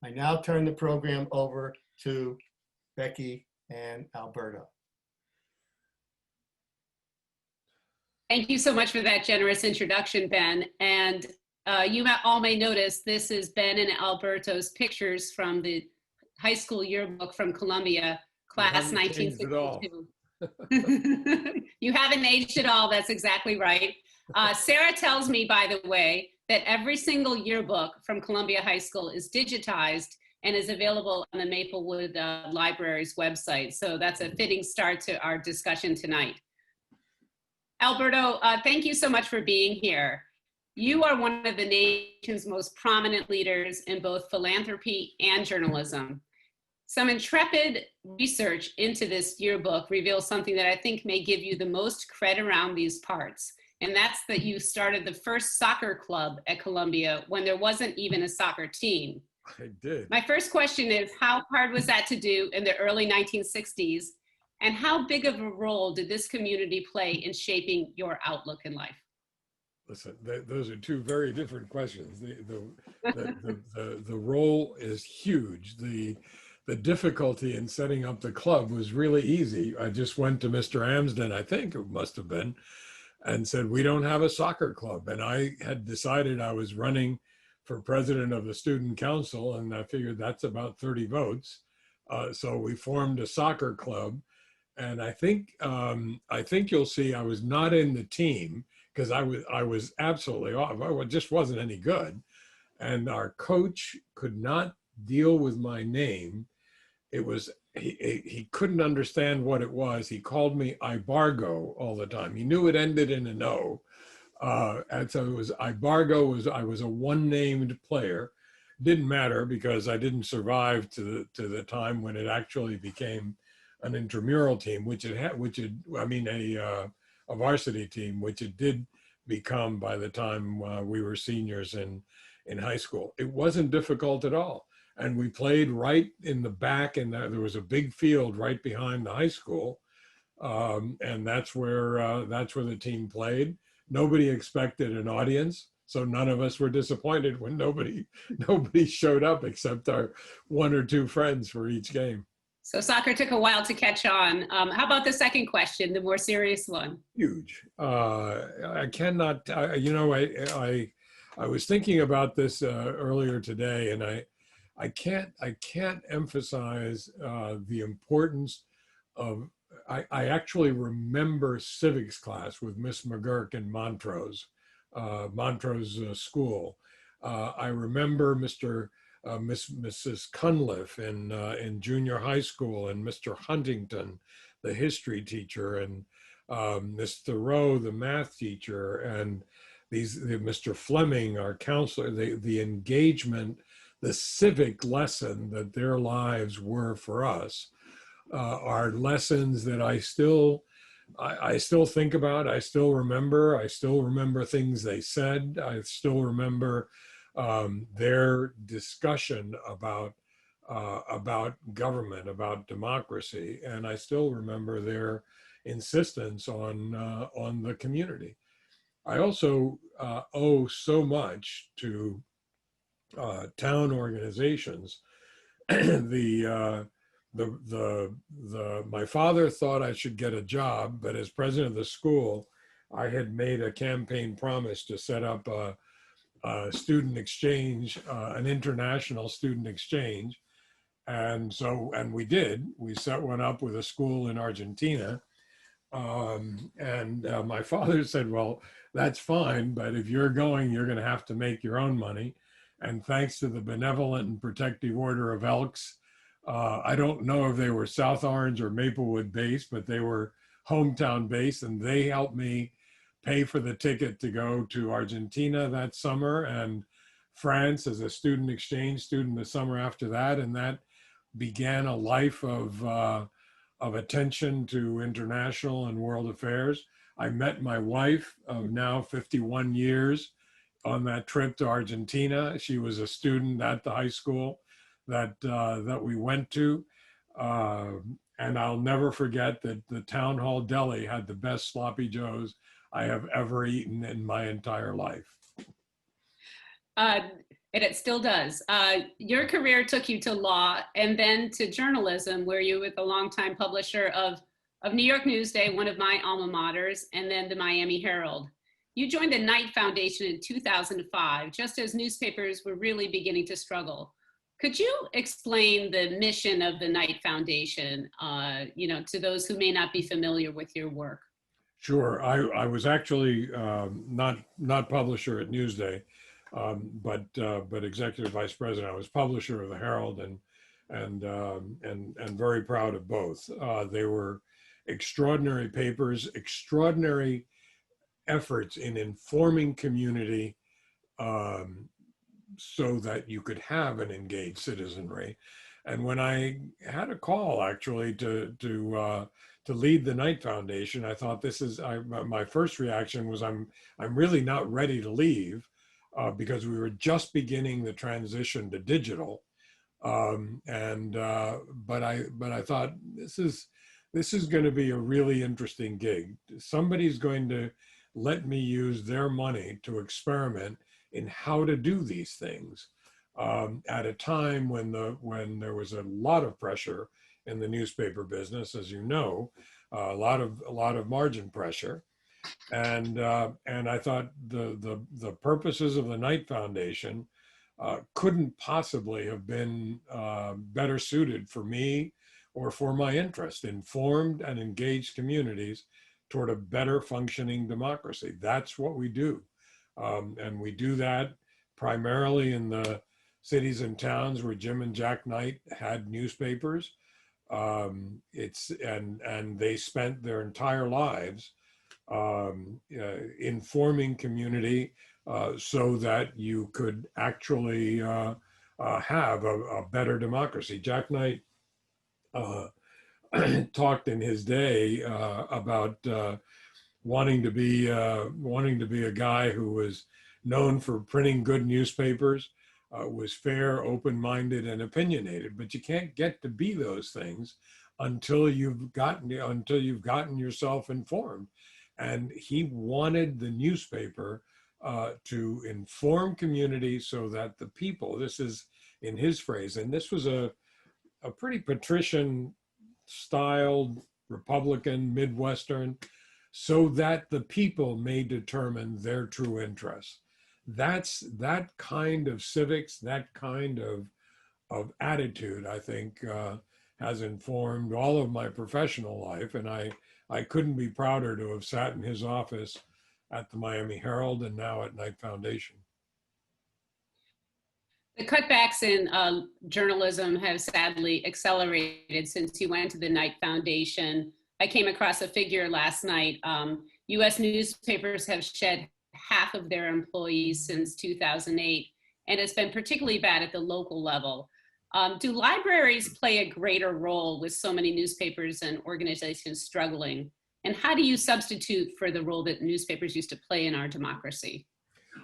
I now turn the program over to Becky and Alberto. Thank you so much for that generous introduction, Ben. And you all may notice this is Ben and Alberto's pictures from the high school yearbook from Columbia, class 1962. You haven't aged at all, that's exactly right. Sarah tells me, by the way, that every single yearbook from Columbia High School is digitized and is available on the Maplewood Library's website. So that's a fitting start to our discussion tonight. Alberto, thank you so much for being here. You are one of the nation's most prominent leaders in both philanthropy and journalism. Some intrepid research into this yearbook reveals something that I think may give you the most credit around these parts. And that's that you started the first soccer club at Columbia when there wasn't even a soccer team. I did. My first question is, how hard was that to do in the early 1960s? And how big of a role did this community play in shaping your outlook in life? Listen, those are two very different questions. The role is huge. The difficulty in setting up the club was really easy. I just went to Mr. Amsden, I think it must have been, and said, we don't have a soccer club. And I had decided I was running for president of the student council, and I figured that's about 30 votes. So we formed a soccer club. And I think you'll see I was not in the team because I was absolutely off. I just wasn't any good. And our coach could not deal with my name. It was, he couldn't understand what it was. He called me Ibargo all the time. He knew it ended in an O. And so it was Ibargo, I was a one-named player. Didn't matter because I didn't survive to the time when it actually became an intramural team, a varsity team, which it did become by the time we were seniors in high school. It wasn't difficult at all. And we played right in the back, and there was a big field right behind the high school. And that's where the team played. Nobody expected an audience. So none of us were disappointed when nobody showed up except our one or two friends for each game. So soccer took a while to catch on. How about the second question, the more serious one? Huge. I cannot, I was thinking about this earlier today, and I can't emphasize the importance of, I actually remember civics class with Miss McGurk in Montrose School. I remember Mrs. Cunliffe in junior high school, and Mr. Huntington, the history teacher, and Mr. Rowe, the math teacher, and Mr. Fleming, our counselor, the engagement, the civic lesson that their lives were for us are lessons that I still think about. I still remember things they said. I still remember their discussion about government, about democracy, and I still remember their insistence on the community. I also owe so much to town organizations. My father thought I should get a job, but as president of the school, I had made a campaign promise to set up a student exchange, an international student exchange. And we did. We set one up with a school in Argentina. My father said, well, that's fine, but if you're going, you're going to have to make your own money. And thanks to the Benevolent and Protective Order of Elks, I don't know if they were South Orange or Maplewood based, but they were hometown based, and they helped me pay for the ticket to go to Argentina that summer and France as a student exchange student the summer after that. And that began a life of attention to international and world affairs. I met my wife of now 51 years on that trip to Argentina. She was a student at the high school that we went to. And I'll never forget that the town hall deli had the best sloppy joes I have ever eaten in my entire life. It still does. Your career took you to law and then to journalism, where you were the longtime publisher of New York Newsday, one of my alma maters, and then the Miami Herald. You joined the Knight Foundation in 2005, just as newspapers were really beginning to struggle. Could you explain the mission of the Knight Foundation, to those who may not be familiar with your work? Sure. I was actually not publisher at Newsday, but executive vice president. I was publisher of the Herald and very proud of both. They were extraordinary papers, extraordinary efforts in informing community so that you could have an engaged citizenry. And when I had a call actually to lead the Knight Foundation, I thought my first reaction was I'm really not ready to leave because we were just beginning the transition to digital. But I thought this is going to be a really interesting gig. Somebody's going to let me use their money to experiment in how to do these things at a time when there was a lot of pressure in the newspaper business, as you know, a lot of margin pressure, and I thought the purposes of the Knight Foundation couldn't possibly have been better suited for me or for my interest. Informed and engaged communities toward a better functioning democracy. That's what we do, and we do that primarily in the cities and towns where Jim and Jack Knight had newspapers. And they spent their entire lives informing community so that you could actually have a better democracy. Jack Knight talked in his day about wanting to be a guy who was known for printing good newspapers, was fair, open-minded, and opinionated. But you can't get to be those things until you've gotten yourself informed. And he wanted the newspaper to inform community so that the people, this is in his phrase, and this was a pretty patrician styled Republican Midwestern, so that the people may determine their true interests. That's that kind of civics, that kind of attitude, I think, has informed all of my professional life. And I couldn't be prouder to have sat in his office at the Miami Herald and now at Knight Foundation. The cutbacks in journalism have sadly accelerated since you went to the Knight Foundation. I came across a figure last night. US newspapers have shed half of their employees since 2008, and it's been particularly bad at the local level. Do libraries play a greater role with so many newspapers and organizations struggling? And how do you substitute for the role that newspapers used to play in our democracy?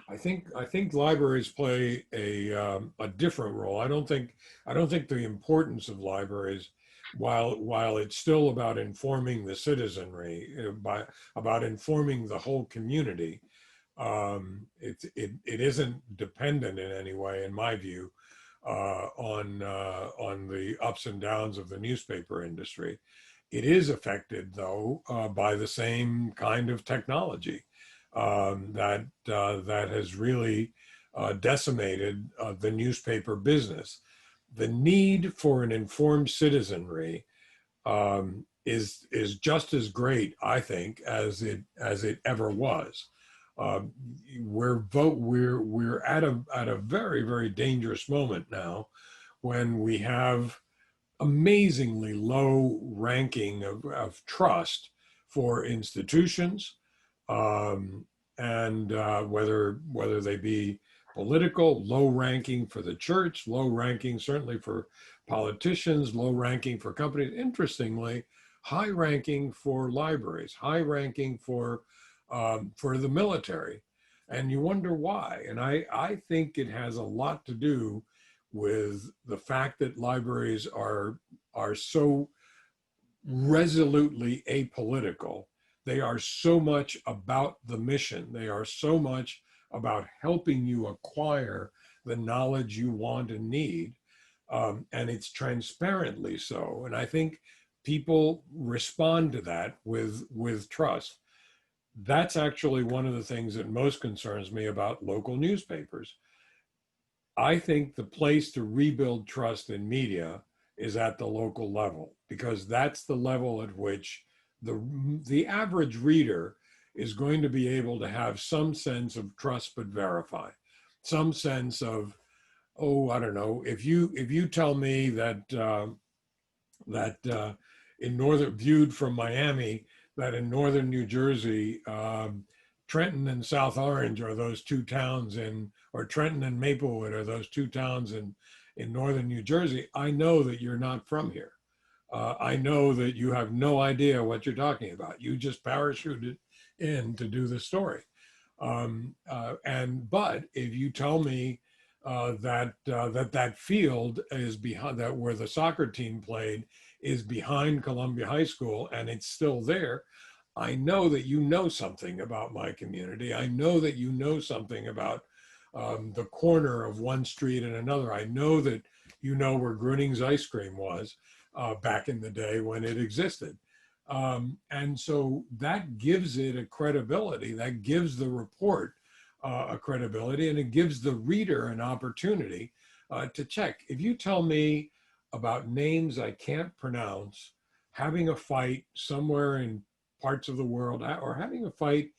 I think libraries play a different role. I don't think the importance of libraries, while it's still about informing the citizenry, about informing the whole community, it isn't dependent in any way, in my view, on the ups and downs of the newspaper industry. It is affected, though, by the same kind of technology that has really decimated the newspaper business. The need for an informed citizenry is just as great, I think, as it ever was. We're at a very, very dangerous moment now, when we have amazingly low ranking of trust for institutions, and whether they be political, low ranking for the church, low ranking certainly for politicians, low ranking for companies. Interestingly, high ranking for libraries, high ranking for the military. And you wonder why. And I think it has a lot to do with the fact that libraries are so resolutely apolitical. They are so much about the mission. They are so much about helping you acquire the knowledge you want and need. And it's transparently so. And I think people respond to that with trust. That's actually one of the things that most concerns me about local newspapers. I think the place to rebuild trust in media is at the local level, because that's the level at which the average reader is going to be able to have some sense of trust but verify, some sense of, oh, I don't know, if you tell me that in northern, viewed from Miami, that in northern New Jersey, Trenton and South Orange are those two towns or Trenton and Maplewood are those two towns in northern New Jersey, I know that you're not from here. I know that you have no idea what you're talking about. You just parachuted in to do the story. But if you tell me that field is behind, that where the soccer team played is behind Columbia High School and it's still there, I know that you know something about my community. I know that you know something about the corner of one street and another. I know that you know where Gruning's ice cream was back in the day when it existed. And so that gives it a credibility, that gives the report a credibility, and it gives the reader an opportunity to check. If you tell me about names I can't pronounce, having a fight somewhere in parts of the world, or having a fight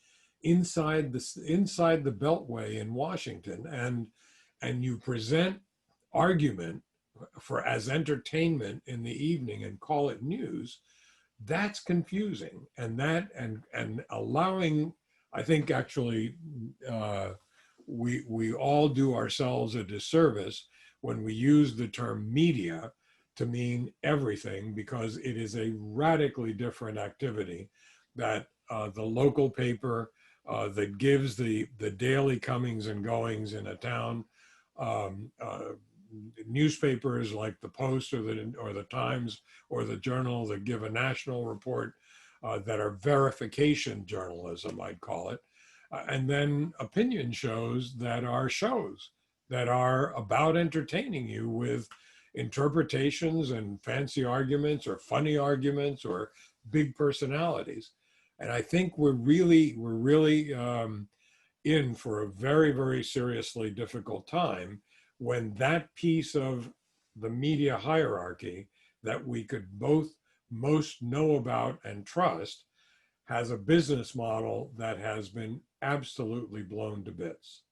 inside the Beltway in Washington, and you present argument as entertainment in the evening and call it news, that's confusing. And allowing, I think actually we all do ourselves a disservice when we use the term media to mean everything, because it is a radically different activity that the local paper that gives the daily comings and goings in a town, newspapers like the Post or the Times or the Journal that give a national report that are verification journalism, I'd call it, and then opinion shows that are about entertaining you with interpretations and fancy arguments or funny arguments or big personalities. And I think we're really in for a very, very seriously difficult time when that piece of the media hierarchy that we could both most know about and trust has a business model that has been absolutely blown to bits.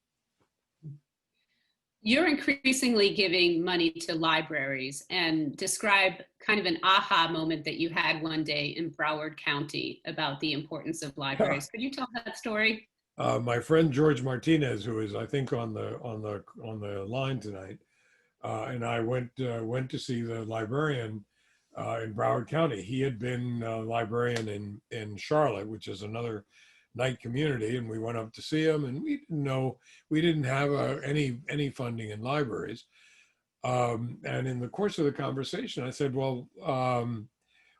You're increasingly giving money to libraries, and describe kind of an aha moment that you had one day in Broward County about the importance of libraries. Could you tell that story? My friend George Martinez, who is I think on the line tonight, and I went to see the librarian in Broward County. He had been a librarian in Charlotte, which is another night community, and we went up to see him, and we didn't have any funding in libraries. And in the course of the conversation, I said, well,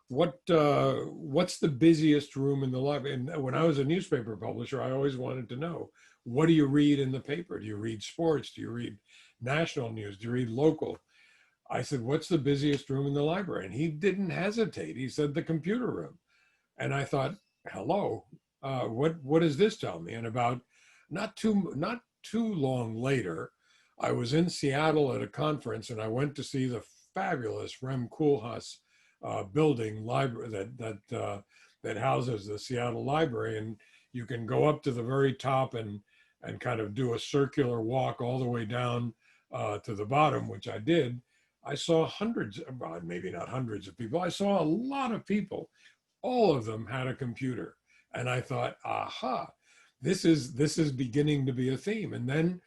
what's the busiest room in the library? And when I was a newspaper publisher, I always wanted to know, what do you read in the paper? Do you read sports? Do you read national news? Do you read local? I said, what's the busiest room in the library? And he didn't hesitate. He said, the computer room. And I thought, hello, what does this tell me? And about not too long later, I was in Seattle at a conference, and I went to see the fabulous Rem Koolhaas building library that houses the Seattle Library. And you can go up to the very top and kind of do a circular walk all the way down to the bottom, which I did. I saw hundreds, well, maybe not hundreds of people. I saw a lot of people. All of them had a computer. And I thought, aha, this is beginning to be a theme. And then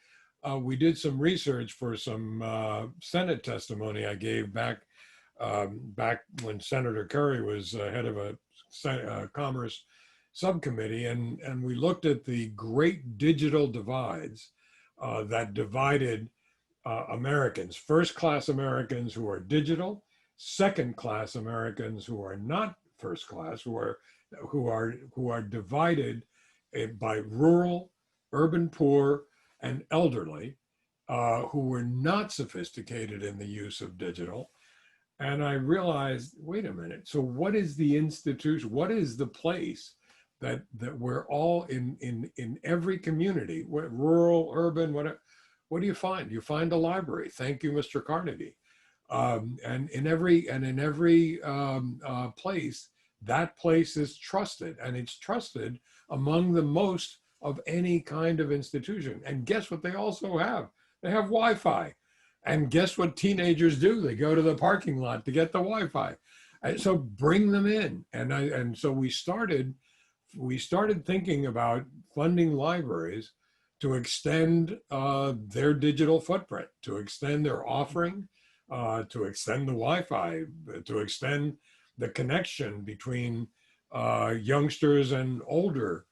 we did some research for some Senate testimony I gave back when Senator Kerry was head of a Commerce subcommittee, and we looked at the great digital divides that divided Americans: first-class Americans who are digital, second-class Americans who are not first class, who are divided by rural, urban poor, and elderly. who were not sophisticated in the use of digital. And I realized, wait a minute, so what is the institution, what is the place that we're all in every community, rural, urban, whatever, what do you find? You find a library. Thank you, Mr. Carnegie. And in every place, that place is trusted, and it's trusted among the most of any kind of institution. And guess what they also have? They have Wi-Fi. And guess what teenagers do? They go to the parking lot to get the Wi-Fi. And so bring them in. And so we started thinking about funding libraries to extend their digital footprint, to extend their offering, to extend the Wi-Fi, to extend the connection between youngsters and older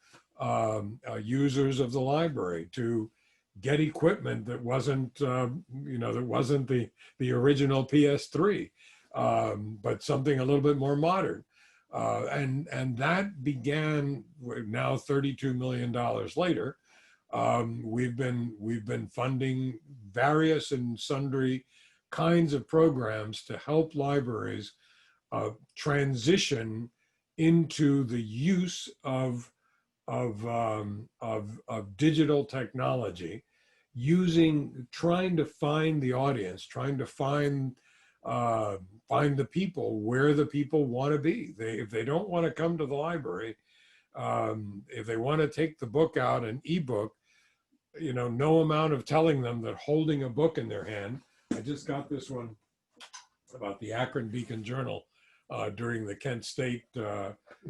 users of the library, to get equipment that wasn't, that wasn't the original PS3, but something a little bit more modern. And that began now $32 million later. We've been funding various and sundry kinds of programs to help libraries transition into the use of digital technology, trying to find the audience, trying to find the people where the people want to be. If they don't want to come to the library, if they want to take the book out, an ebook, no amount of telling them that holding a book in their hand. I just got this one about the Akron Beacon Journal during the Kent State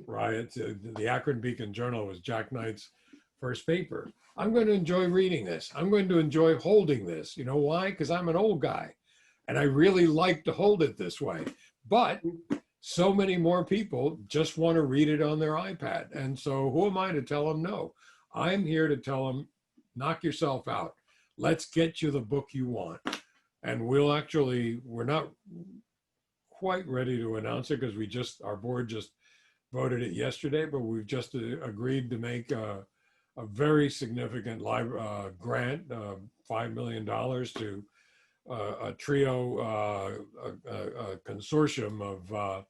riots. The Akron Beacon Journal was Jack Knight's first paper. I'm going to enjoy reading this. I'm going to enjoy holding this. You know why? Because I'm an old guy and I really like to hold it this way. But so many more people just want to read it on their iPad. And so who am I to tell them no? I'm here to tell them, knock yourself out. Let's get you the book you want. And we're not quite ready to announce it because our board just voted it yesterday, but we've just agreed to make a very significant grant, $5 million to a trio, a consortium of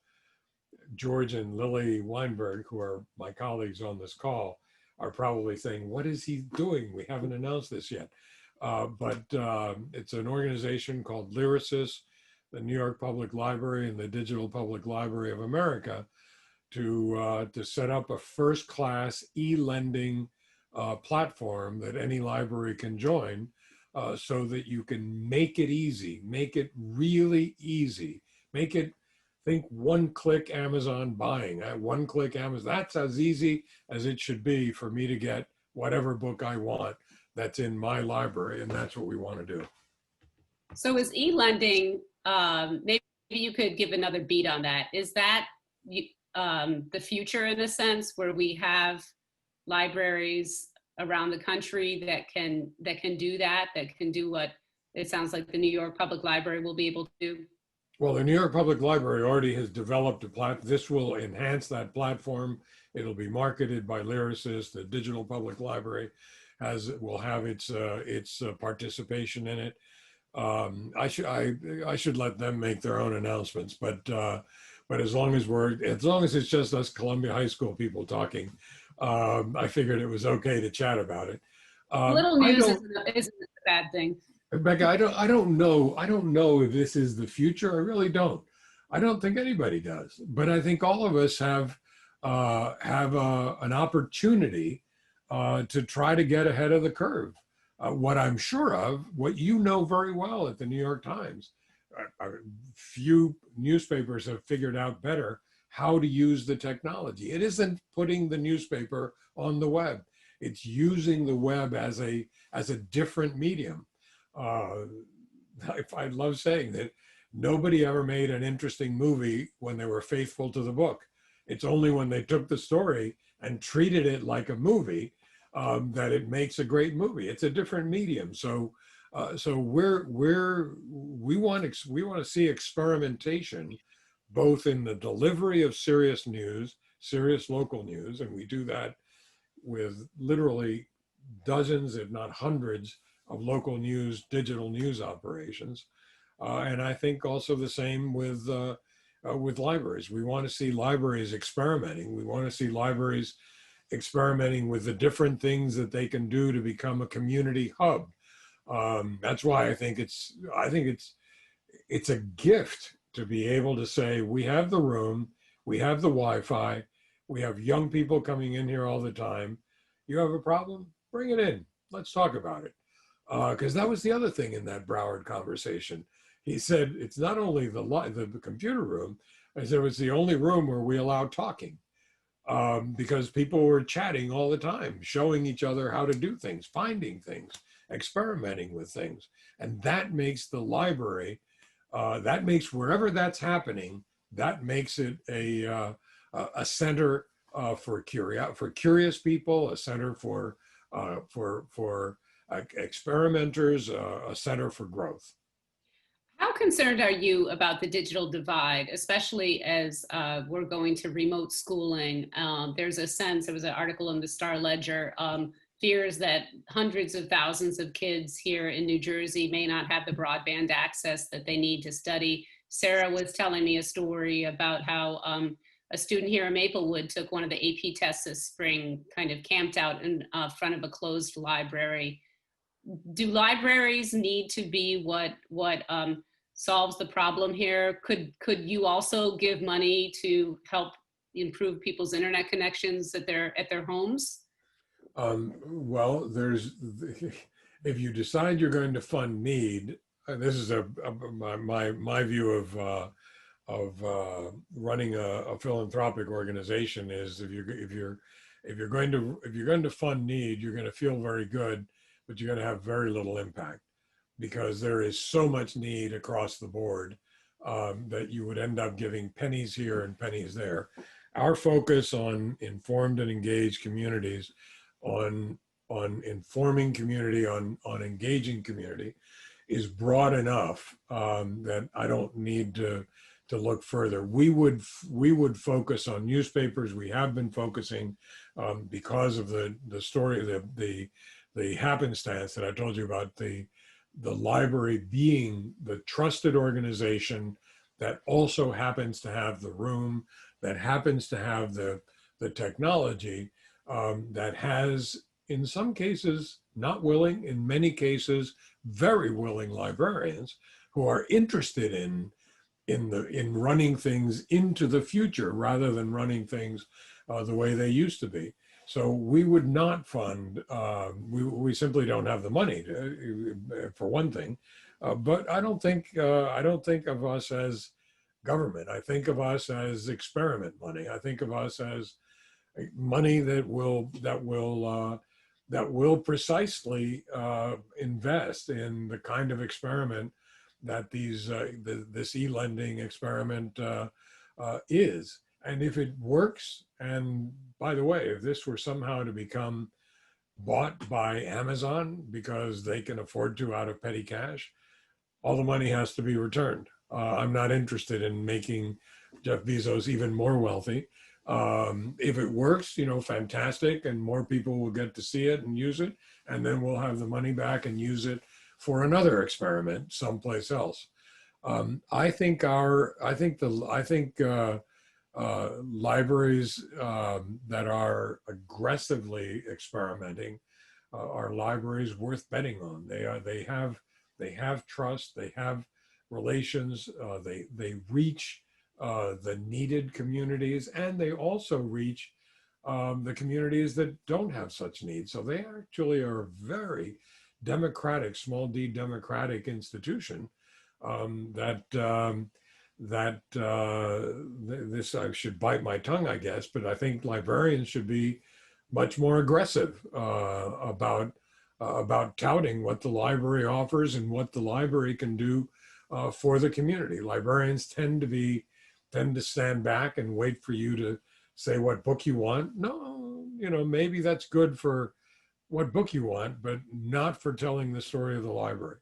George and Lily Weinberg, who are my colleagues on this call, are probably saying, what is he doing? We haven't announced this yet. But it's an organization called Lyrasis, the New York Public Library and the Digital Public Library of America, to set up a first-class e-lending platform that any library can join, so that you can make it easy, make it really easy, think one-click Amazon buying, one-click Amazon. That's as easy as it should be for me to get whatever book I want that's in my library, and that's what we want to do. So is e-lending, maybe you could give another beat on that. Is that the future in a sense, where we have libraries around the country that can do that can do what it sounds like the New York Public Library will be able to do? Well, the New York Public Library already has developed a platform. This will enhance that platform. It'll be marketed by Lyrasis. The Digital Public Library will have its participation in it. I should let them make their own announcements, but as long as it's just us Columbia High School people talking, I figured it was okay to chat about it. Little news isn't a bad thing. Rebecca, I don't know if this is the future. I really don't. I don't think anybody does, but I think all of us have an opportunity to try to get ahead of the curve. What I'm sure of, what you know very well at the New York Times, few newspapers have figured out better how to use the technology. It isn't putting the newspaper on the web. It's using the web as a different medium. I love saying that nobody ever made an interesting movie when they were faithful to the book. It's only when they took the story and treated it like a movie that it makes a great movie. It's a different medium. So we want to see experimentation, both in the delivery of serious news, serious local news, and we do that with literally dozens, if not hundreds, local news, digital news operations. And I think also the same with libraries. We want to see libraries experimenting. We want to see libraries experimenting with the different things that they can do to become a community hub. That's why I think it's a gift to be able to say, we have the room, we have the Wi-Fi, we have young people coming in here all the time. You have a problem? Bring it in. Let's talk about it. Because that was the other thing in that Broward conversation. He said, it's not only the computer room, I said, it's the only room where we allow talking. Because people were chatting all the time, showing each other how to do things, finding things, experimenting with things. And that makes the library, that makes wherever that's happening, that makes it a center for curious people, a center for experimenters, a center for growth. How concerned are you about the digital divide, especially as we're going to remote schooling? There's a sense, there was an article in the Star Ledger, fears that hundreds of thousands of kids here in New Jersey may not have the broadband access that they need to study. Sarah was telling me a story about how a student here in Maplewood took one of the AP tests this spring, kind of camped out in front of a closed library. Do libraries need to be what solves the problem here? Could you also give money to help improve people's internet connections at their homes? Well, if you decide you're going to fund need, this is my view of running a philanthropic organization is if you're going to fund need, you're going to feel very good, but you're going to have very little impact, because there is so much need across the board that you would end up giving pennies here and pennies there. Our focus on informed and engaged communities, on informing community, on engaging community, is broad enough that I don't need to look further. We would focus on newspapers. We have been focusing because of the story, the happenstance that I told you about, the library being the trusted organization that also happens to have the room, that happens to have the technology, that has, in some cases, not willing, in many cases, very willing librarians who are interested in running things into the future rather than running things the way they used to be. So we would not fund, we simply don't have the money for one thing, but I don't think of us as government. I think of us as experiment money. I think of us as money that will precisely invest in the kind of experiment that this e-lending experiment is. And if it works, and by the way, if this were somehow to become bought by Amazon because they can afford to out of petty cash, all the money has to be returned. I'm not interested in making Jeff Bezos even more wealthy. If it works, fantastic, and more people will get to see it and use it, and then we'll have the money back and use it for another experiment someplace else. I think libraries that are aggressively experimenting are libraries worth betting on. They have trust, they have relations, they reach the needed communities, and they also reach the communities that don't have such needs. So they actually are a very democratic, small d democratic institution this, I should bite my tongue, I guess, but I think librarians should be much more aggressive about touting what the library offers and what the library can do for the community. Librarians tend to stand back and wait for you to say what book you want. No, maybe that's good for what book you want, but not for telling the story of the library.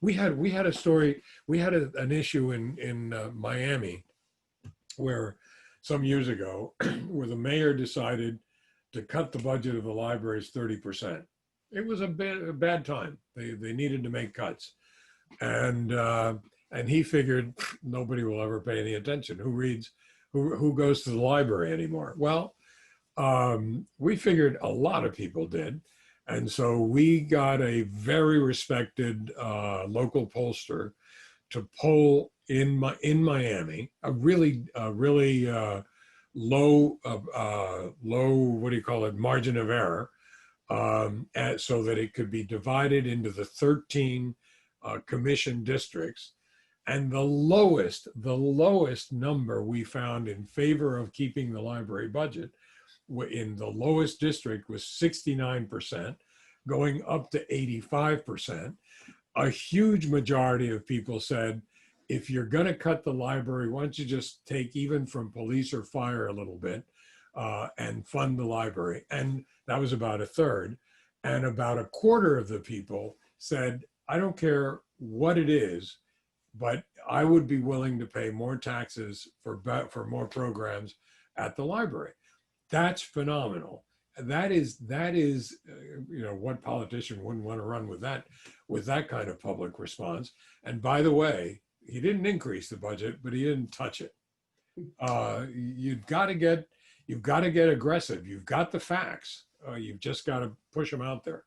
We had a story, an issue in Miami where some years ago, where the mayor decided to cut the budget of the libraries 30%. It was a bad time. They needed to make cuts, and he figured nobody will ever pay any attention. Who reads? Who goes to the library anymore? Well, we figured a lot of people did, and so we got a very respected local pollster to poll in Miami, a really low what do you call it, margin of error, so that it could be divided into the 13 commission districts. And the lowest number we found in favor of keeping the library budget in the lowest district was 69%, going up to 85%. A huge majority of people said, if you're going to cut the library, why don't you just take even from police or fire a little bit and fund the library? And that was about a third. And about a quarter of the people said, I don't care what it is, but I would be willing to pay more taxes for more programs at the library. That's phenomenal. That is what politician wouldn't want to run with that kind of public response. And by the way, he didn't increase the budget, but he didn't touch it. You've got to get aggressive. You've got the facts. You've just got to push them out there.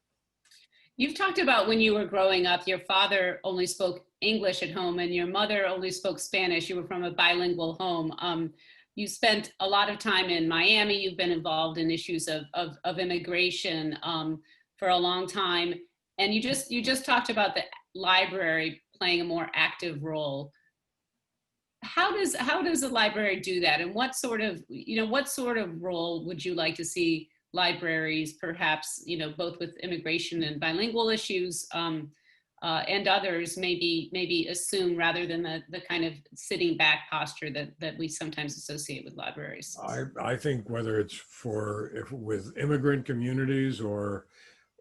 You've talked about when you were growing up, your father only spoke English at home and your mother only spoke Spanish. You were from a bilingual home. You spent a lot of time in Miami. You've been involved in issues of immigration for a long time. And you just talked about the library playing a more active role. How does the library do that? And what sort of role would you like to see libraries, perhaps, both with immigration and bilingual issues and others maybe assume, rather than the kind of sitting back posture that we sometimes associate with libraries? I think whether it's with immigrant communities or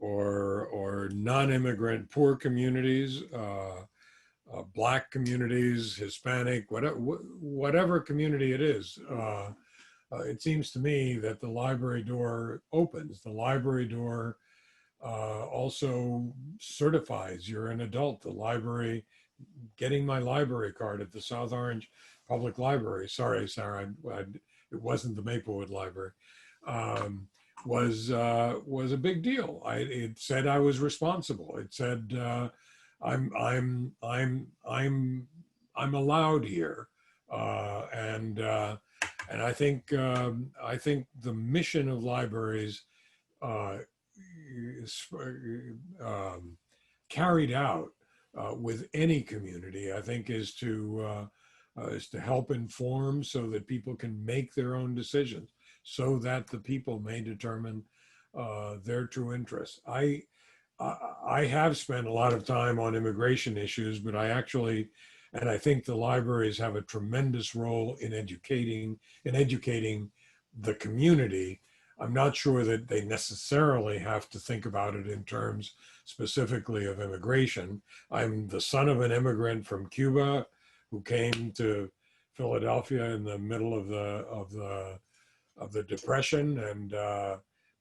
non-immigrant poor communities, Black communities, Hispanic, whatever community it is, it seems to me that the library door opens. The library door also certifies you're an adult. The library, getting my library card at the South Orange Public Library, sorry, Sarah, it wasn't the Maplewood Library, was a big deal. It said I was responsible. It said I'm allowed here, and I think the mission of libraries is carried out with any community, I think, is to help inform so that people can make their own decisions, so that the people may determine their true interests. I have spent a lot of time on immigration issues, but I think the libraries have a tremendous role in educating the community. I'm not sure that they necessarily have to think about it in terms specifically of immigration. I'm the son of an immigrant from Cuba who came to Philadelphia in the middle of the Depression, and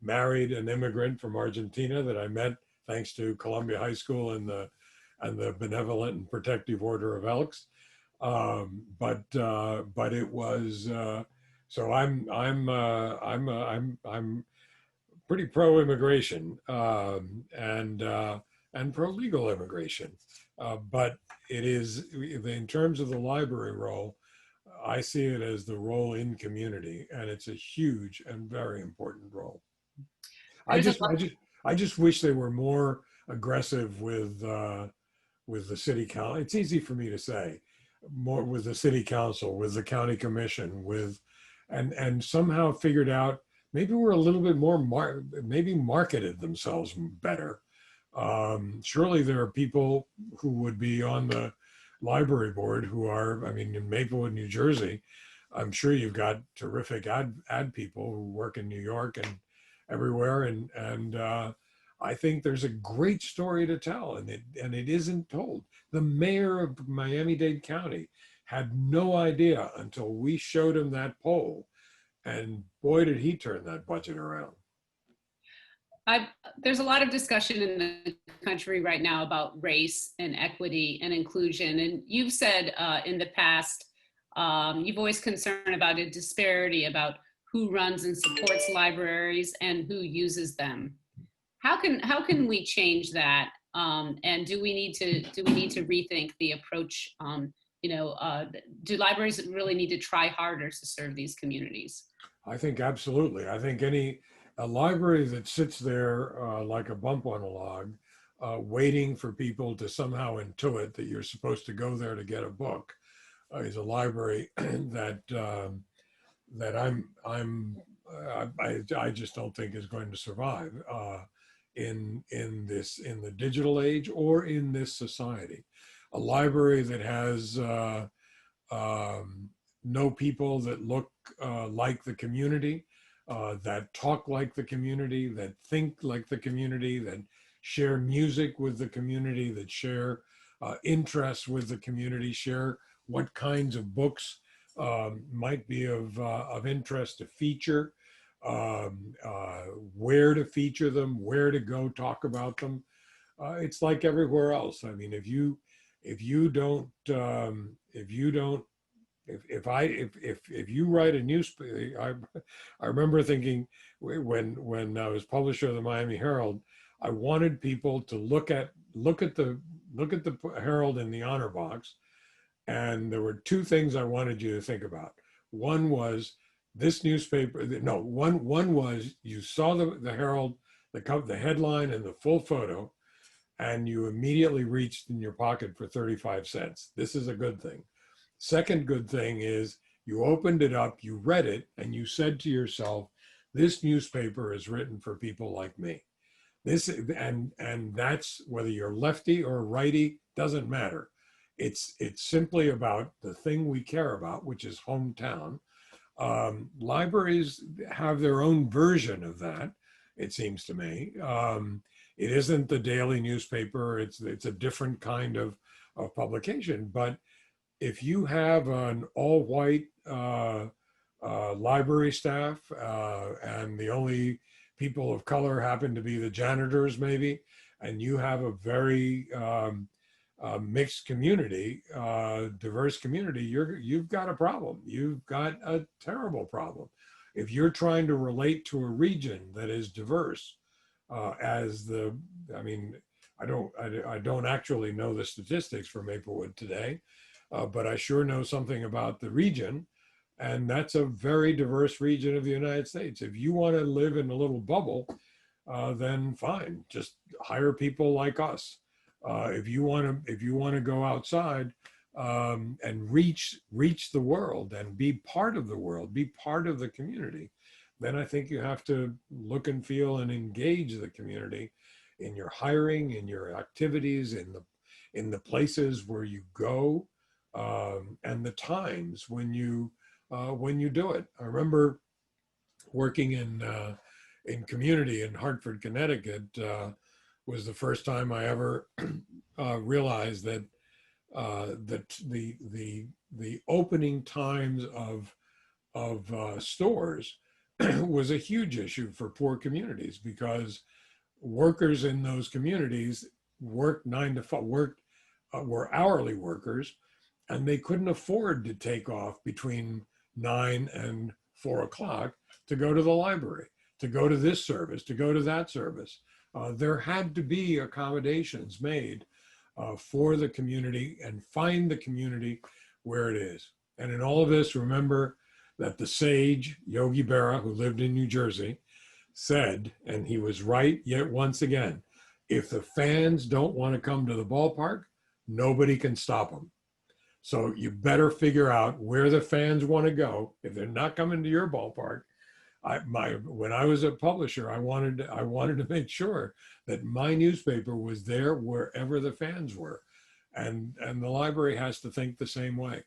married an immigrant from Argentina that I met thanks to Columbia High School and the Benevolent and Protective Order of Elks. But it was. So I'm pretty pro-immigration and pro-legal immigration, but it is, in terms of the library role, I see it as the role in community, and it's a huge and very important role. I just wish they were more aggressive with the city council. It's easy for me to say, more with the city council, with the county commission, and somehow figured out maybe we're a little bit more maybe marketed themselves better. Surely there are people who would be on the library board who are, in Maplewood, New Jersey, I'm sure you've got terrific ad people who work in New York and everywhere, and I think there's a great story to tell, and it isn't told. The mayor of Miami-Dade County had no idea until we showed him that poll, and boy, did he turn that budget around. There's a lot of discussion in the country right now about race and equity and inclusion. And you've said in the past, you've always concerned about a disparity about who runs and supports libraries and who uses them. How can we change that? And do we need to rethink the approach? Do libraries really need to try harder to serve these communities? I think absolutely. I think a library that sits there like a bump on a log, waiting for people to somehow intuit that you're supposed to go there to get a book, is a library that I just don't think is going to survive in the digital age or in this society. A library that has no people that look like the community, that talk like the community, that think like the community, that share music with the community, that share interests with the community, share what kinds of books might be of interest to feature, where to feature them, where to go talk about them. It's like everywhere else. I mean, if you write a newspaper, I remember thinking when I was publisher of the Miami Herald, I wanted people to look at the Herald in the honor box, and there were two things I wanted you to think about. One was this newspaper. No, one was you saw the Herald, the headline and the full photo, and you immediately reached in your pocket for 35 cents. This is a good thing. Second good thing is you opened it up, you read it, and you said to yourself, this newspaper is written for people like me. And that's whether you're lefty or righty, doesn't matter. It's simply about the thing we care about, which is hometown. Libraries have their own version of that, it seems to me. It isn't the daily newspaper, it's a different kind of publication, but if you have an all-white library staff and the only people of color happen to be the janitors maybe, and you have a very mixed community, diverse community, you've got a problem. You've got a terrible problem. If you're trying to relate to a region that is diverse, I don't actually know the statistics for Maplewood today, but I sure know something about the region, and that's a very diverse region of the United States. If you want to live in a little bubble, then fine, just hire people like us. If you want to go outside and reach the world and be part of the world, be part of the community, then I think you have to look and feel and engage the community in your hiring, in your activities, in the places where you go, and the times when you do it. I remember working in community in Hartford, Connecticut. Was the first time I ever realized that the opening times of stores was a huge issue for poor communities, because workers in those communities worked 9 to 5, were hourly workers, and they couldn't afford to take off between 9 and 4 o'clock to go to the library, to go to this service, to go to that service. There had to be accommodations made for the community, and find the community where it is. And in all of this, remember that the sage, Yogi Berra, who lived in New Jersey, said, and he was right yet once again, if the fans don't want to come to the ballpark, nobody can stop them. So you better figure out where the fans want to go. If they're not coming to your ballpark, when I was a publisher, I wanted to make sure that my newspaper was there wherever the fans were, and the library has to think the same way.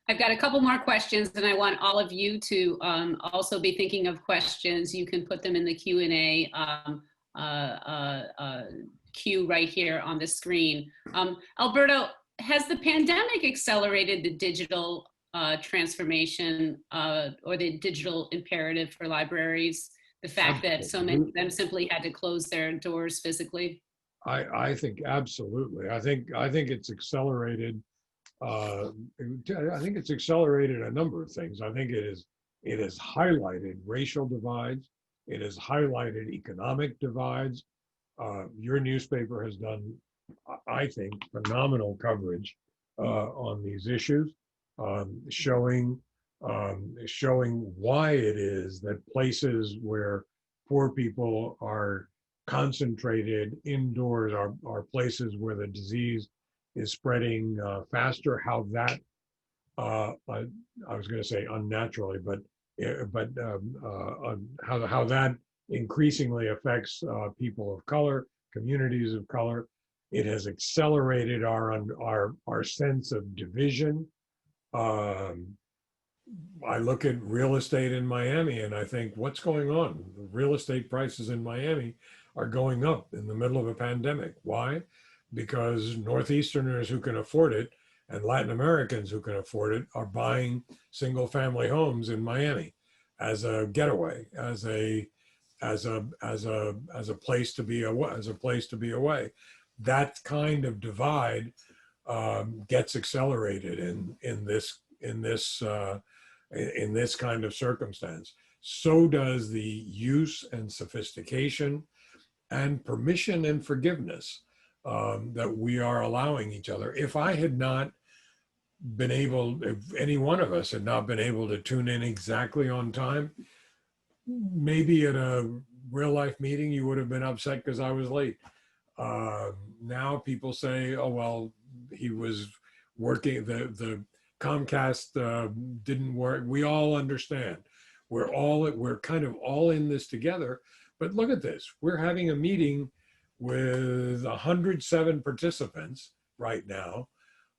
I've got a couple more questions, and I want all of you to also be thinking of questions. You can put them in the Q&A queue right here on the screen. Alberto, has the pandemic accelerated the digital transformation or the digital imperative for libraries? The fact that so many of them simply had to close their doors physically? I think absolutely. I think it's accelerated. I think it's accelerated a number of things. I think it has highlighted racial divides. It has highlighted economic divides. Your newspaper has done, I think, phenomenal coverage on these issues, showing why it is that places where poor people are concentrated indoors are places where the disease is spreading faster. How that I was going to say unnaturally, but how that increasingly affects people of color, communities of color. It has accelerated our sense of division. I look at real estate in Miami and I think, what's going on? The real estate prices in Miami are going up in the middle of a pandemic. Why? Because Northeasterners who can afford it and Latin Americans who can afford it are buying single family homes in Miami as a getaway, as a place to be away. That kind of divide gets accelerated in this kind of circumstance. So does the use and sophistication and permission and forgiveness that we are allowing each other. If any one of us had not been able to tune in exactly on time, maybe at a real life meeting, you would have been upset because I was late. Now people say, oh, well, he was working, the Comcast didn't work. We all understand. We're kind of all in this together. But look at this. We're having a meeting with 107 participants right now.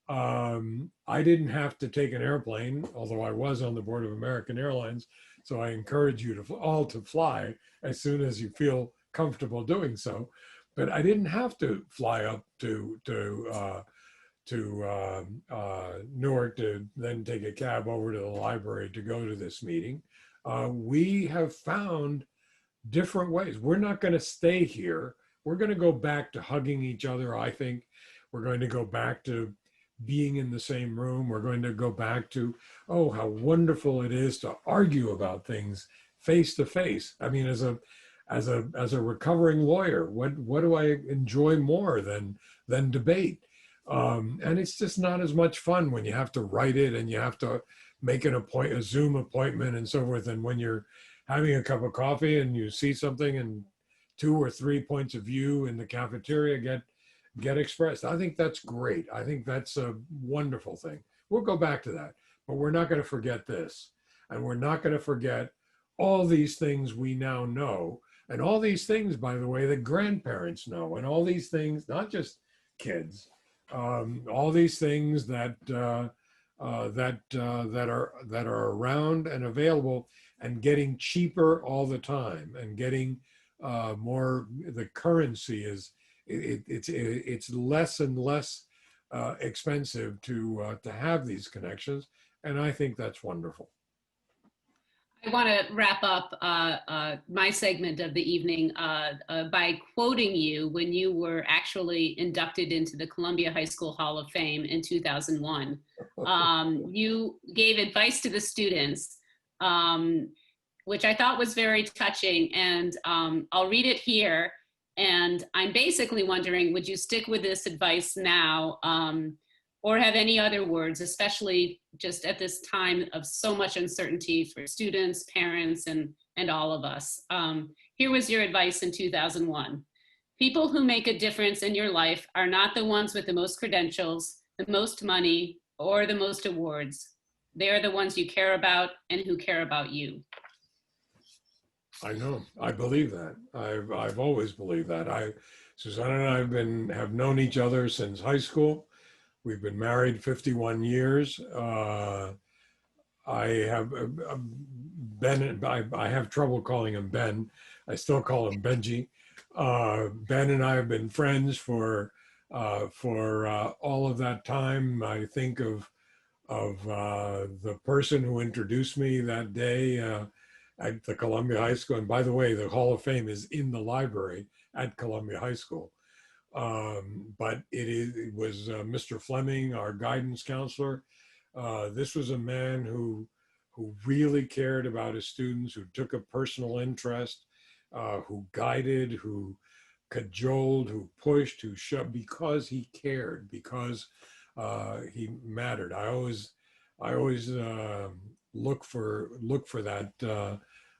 I didn't have to take an airplane, although I was on the board of American Airlines. So I encourage you all to fly as soon as you feel comfortable doing so. But I didn't have to fly up to Newark to then take a cab over to the library to go to this meeting. We have found different ways. We're not going to stay here. We're going to go back to hugging each other, I think. We're going to go back to being in the same room. We're going to go back to, oh, how wonderful it is to argue about things face to face. I mean, as a recovering lawyer, what do I enjoy more than debate? And it's just not as much fun when you have to write it and you have to make a Zoom appointment and so forth. And when you're having a cup of coffee and you see something and 2 or 3 points of view in the cafeteria get expressed. I think that's great. I think that's a wonderful thing. We'll go back to that, but we're not going to forget this. And we're not going to forget all these things we now know. And all these things, by the way, that grandparents know, and all these things, not just kids, all these things that are around and available and getting cheaper all the time and getting more. The currency is it's less and less expensive to have these connections, and I think that's wonderful. I want to wrap up my segment of the evening by quoting you when you were actually inducted into the Columbia High School Hall of Fame in 2001. You gave advice to the students, which I thought was very touching, and I'll read it here. And I'm basically wondering, would you stick with this advice now, or have any other words, especially just at this time of so much uncertainty for students, parents, and all of us? Here was your advice in 2001. People who make a difference in your life are not the ones with the most credentials, the most money, or the most awards. They are the ones you care about and who care about you. I know. I believe that. I've always believed that. Susanna and I have known each other since high school. We've been married 51 years. I have Ben. I have trouble calling him Ben. I still call him Benji. Ben and I have been friends for all of that time. I think of the person who introduced me that day at the Columbia High School. And by the way, the Hall of Fame is in the library at Columbia High School. But it was Mr. Fleming, our guidance counselor. This was a man who really cared about his students, who took a personal interest, who guided, who cajoled, who pushed, who shoved, because he cared, because he mattered. I always look for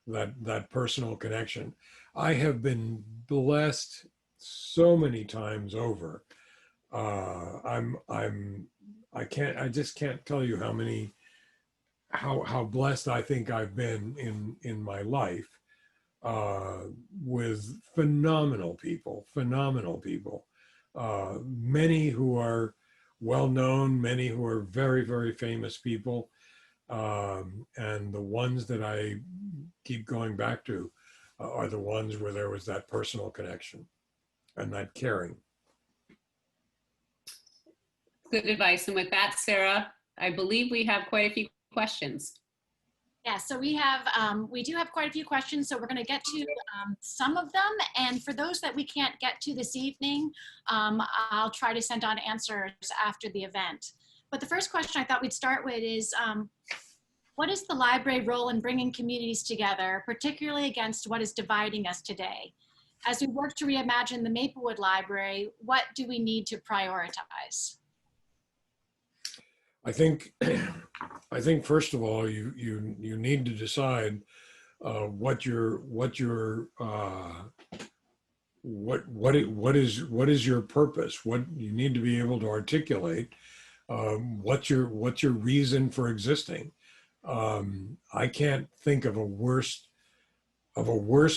that personal connection. I have been blessed so many times over. I just can't tell you how blessed I think I've been in my life with phenomenal people, many who are well known, many who are very, very famous people. And the ones that I keep going back to are the ones where there was that personal connection and that caring. Good advice. And with that, Sarah, I believe we have quite a few questions. Yeah, so we do have quite a few questions, so we're going to get to some of them. And for those that we can't get to this evening, I'll try to send on answers after the event. But the first question I thought we'd start with is, what is the library role in bringing communities together, particularly against what is dividing us today? As we work to reimagine the Maplewood Library, what do we need to prioritize? I think first of all, you need to decide what is your purpose. What you need to be able to articulate. What's your reason for existing? I can't think of a worse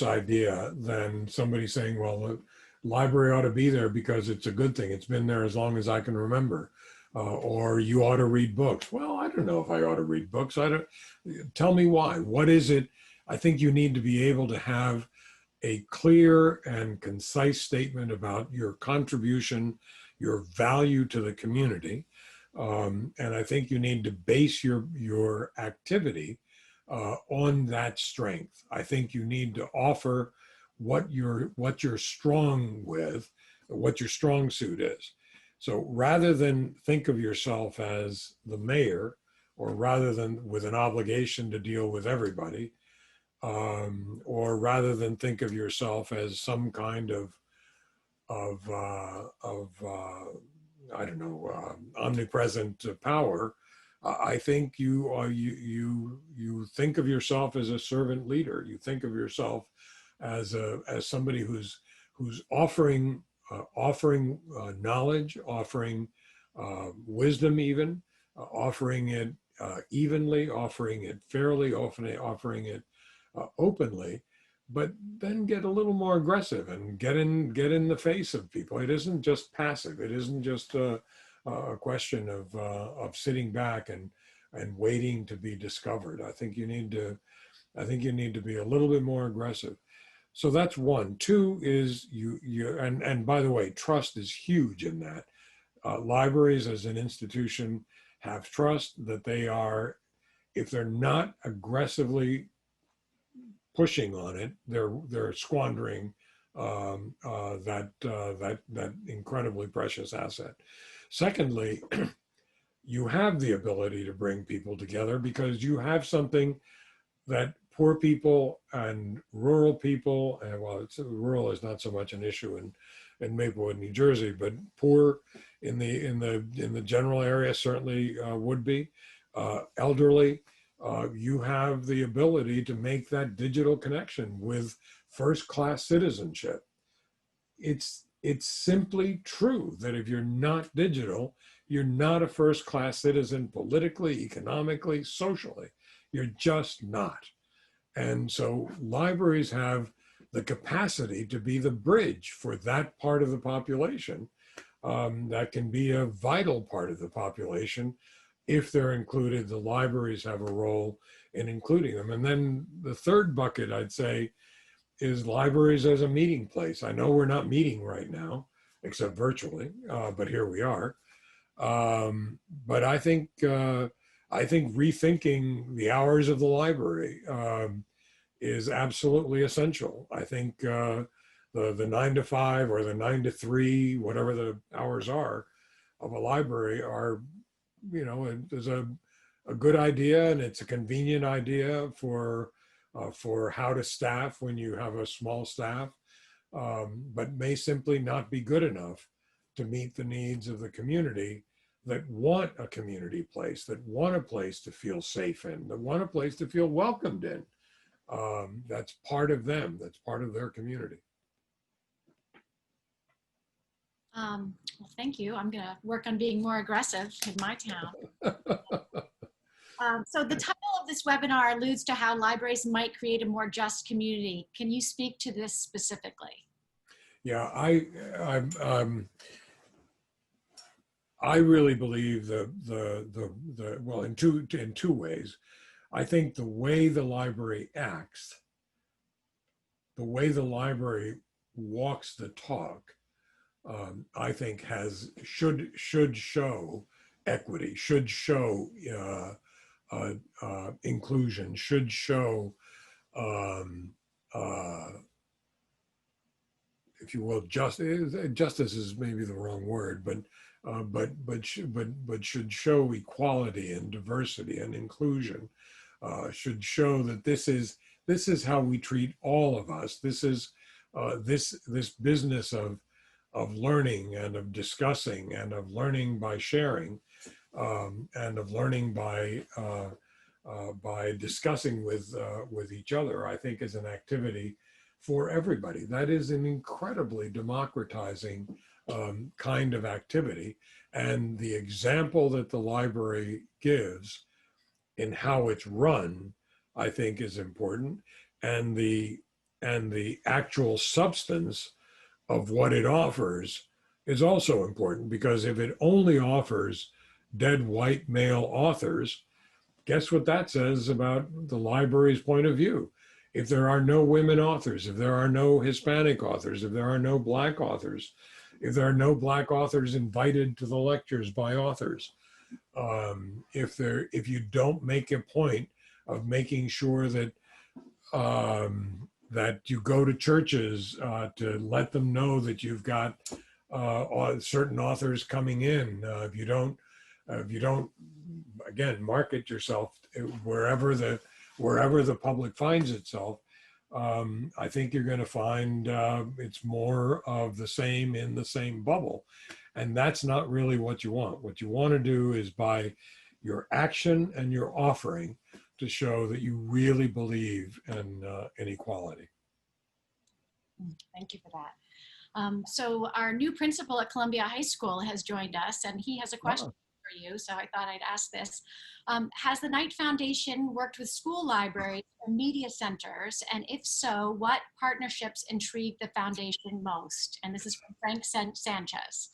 idea than somebody saying, well, the library ought to be there because it's a good thing. It's been there as long as I can remember. Or you ought to read books. Well, I don't know if I ought to read books. Tell me why. What is it? I think you need to be able to have a clear and concise statement about your contribution, your value to the community. And I think you need to base your activity on that strength. I think you need to offer what you're strong with, what your strong suit is. So rather than think of yourself as the mayor, or rather than with an obligation to deal with everybody, or rather than think of yourself as some kind of I don't know, omnipresent power, I think you think of yourself as a servant leader. You think of yourself as somebody who's offering knowledge, offering wisdom, even offering it evenly, offering it fairly, offering it openly, but then get a little more aggressive and get in the face of people. It isn't just passive. It isn't just a question of sitting back and waiting to be discovered. I think you need to be a little bit more aggressive. So that's one. Two is and by the way, trust is huge in that. Libraries as an institution have trust that they are, if they're not aggressively pushing on it, they're squandering that incredibly precious asset. Secondly, you have the ability to bring people together because you have something that poor people and rural people, and well, rural is not so much an issue in Maplewood, New Jersey, but poor in the general area certainly would be. Elderly, you have the ability to make that digital connection with first-class citizenship. It's simply true that if you're not digital, you're not a first-class citizen politically, economically, socially. You're just not. And so libraries have the capacity to be the bridge for that part of the population. That can be a vital part of the population. If they're included, the libraries have a role in including them. And then the third bucket, I'd say, is libraries as a meeting place. I know we're not meeting right now, except virtually, but here we are. But I think rethinking the hours of the library, is absolutely essential. I think the 9 to 5 or the 9 to 3, whatever the hours are of a library are, is a good idea, and it's a convenient idea for how to staff when you have a small staff, but may simply not be good enough to meet the needs of the community that want a community place, that want a place to feel safe in, that want a place to feel welcomed in. That's part of them. That's part of their community. Well, thank you. I'm going to work on being more aggressive in my town. So the title of this webinar alludes to how libraries might create a more just community. Can you speak to this specifically? Yeah, I really believe well, in two ways. I think the way the library acts, the way the library walks the talk, I think should show equity, should show inclusion, should show, if you will, justice is maybe the wrong word, but should show equality and diversity and inclusion. Should show that this is how we treat all of us. This is this business of learning and of discussing and of learning by sharing, and of learning by discussing with each other, I think is an activity for everybody. That is an incredibly democratizing kind of activity. And the example that the library gives in how it's run, I think is important. And the actual substance of what it offers is also important, because if it only offers dead white male authors, guess what that says about the library's point of view? If there are no women authors, if there are no Hispanic authors, if there are no Black authors, if there are no Black authors invited to the lectures by authors, if you don't make a point of making sure that that you go to churches to let them know that you've got certain authors coming in, if you don't again market yourself wherever the public finds itself, I think you're going to find it's more of the same in the same bubble. And that's not really what you want. What you want to do is, by your action and your offering, to show that you really believe in equality. Thank you for that. So our new principal at Columbia High School has joined us, and he has a question for you, so I thought I'd ask this. Has the Knight Foundation worked with school libraries or media centers? And if so, what partnerships intrigue the foundation most? And this is from Frank Sanchez.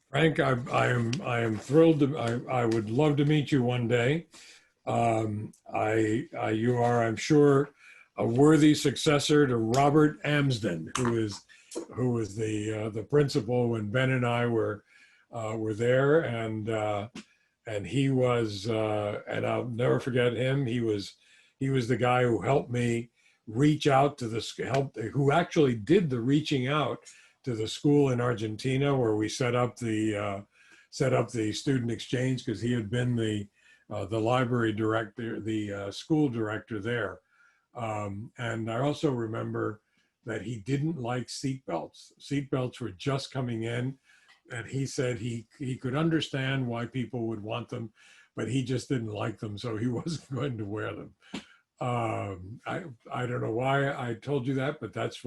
Frank, I am thrilled I would love to meet you one day. You are, I'm sure, a worthy successor to Robert Amsden, who was the principal when Ben and I were there, and he was, and I'll never forget him. He was the guy who helped me reach out to who actually did the reaching out to the school in Argentina where we set up the student exchange, because he had been the library director, the school director there. And I also remember that he didn't like seatbelts. Seatbelts were just coming in, and he said he could understand why people would want them, but he just didn't like them, so he wasn't going to wear them. I don't know why I told you that, but that's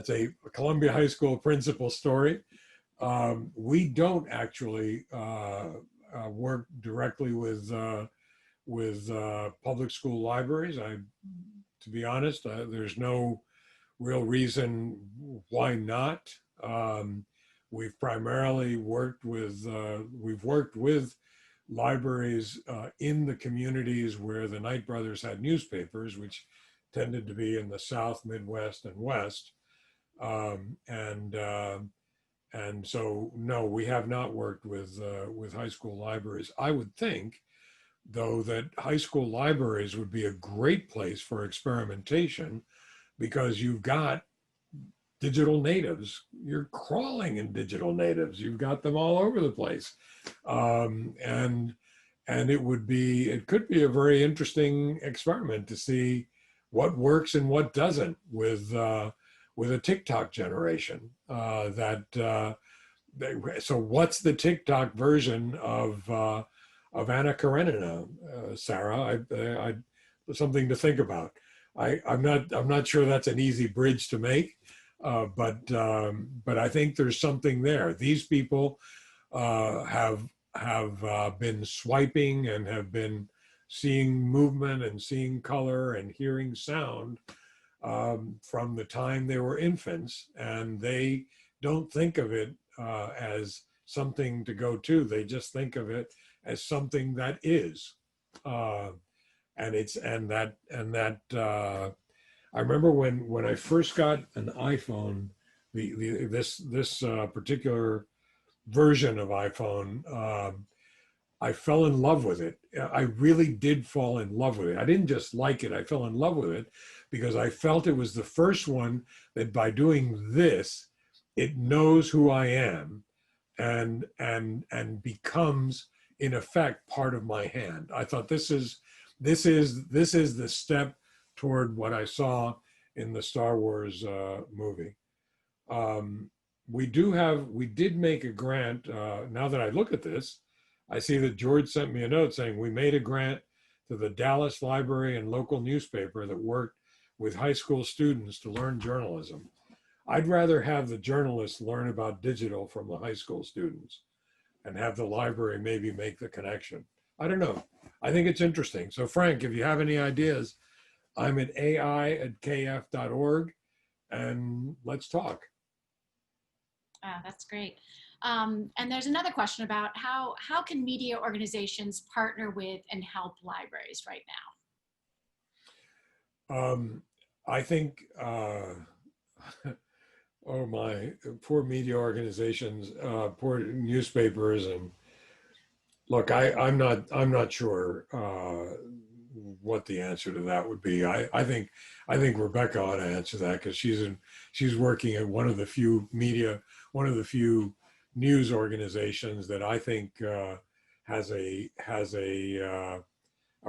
a Columbia High School principal story. We don't actually work directly with public school libraries. To be honest, there's no real reason why not. We've primarily worked with libraries in the communities where the Knight brothers had newspapers, which tended to be in the South, Midwest, and West. And so, no, we have not worked with high school libraries. I would think though, that high school libraries would be a great place for experimentation because you've got digital natives. You're crawling in digital natives. You've got them all over the place. And it could be a very interesting experiment to see what works and what doesn't with a TikTok generation. So what's the TikTok version of Anna Karenina, Sarah? I something to think about. I'm not sure that's an easy bridge to make, but I think there's something there. These people have been swiping and have been seeing movement and seeing color and hearing sound from the time they were infants, and they don't think of it as something to go to. They just think of it as something that is, I remember when I first got an iPhone, this particular version of iPhone, I fell in love with it. I really did fall in love with it. I didn't just like it, I fell in love with it because I felt it was the first one that by doing this, it knows who I am and becomes in effect part of my hand. I thought this is the step toward what I saw in the Star Wars movie. We did make a grant. Now that I look at this, I see that George sent me a note saying we made a grant to the Dallas Library and local newspaper that worked with high school students to learn journalism. I'd rather have the journalists learn about digital from the high school students and have the library maybe make the connection. I don't know. I think it's interesting. So Frank, if you have any ideas, I'm at ai@kf.org and let's talk. That's great. And there's another question about how can media organizations partner with and help libraries right now? I think, oh my, poor media organizations, poor newspapers, and look, I'm not sure what the answer to that would be. I think Rebecca ought to answer that because she's working at one of the few news organizations that I think has a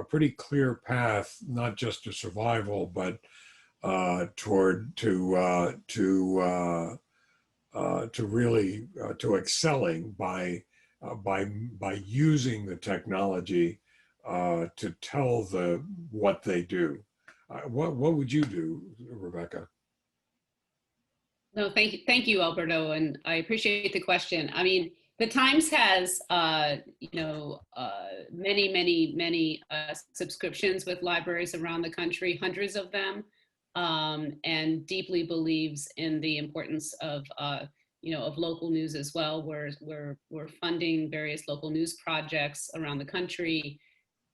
pretty clear path, not just to survival, but to excelling by using the technology to tell what they do. What would you do, Rebecca? No, thank you, Alberto, and I appreciate the question. I mean, the Times has, many subscriptions with libraries around the country, hundreds of them, and deeply believes in the importance of local news as well. We're funding various local news projects around the country.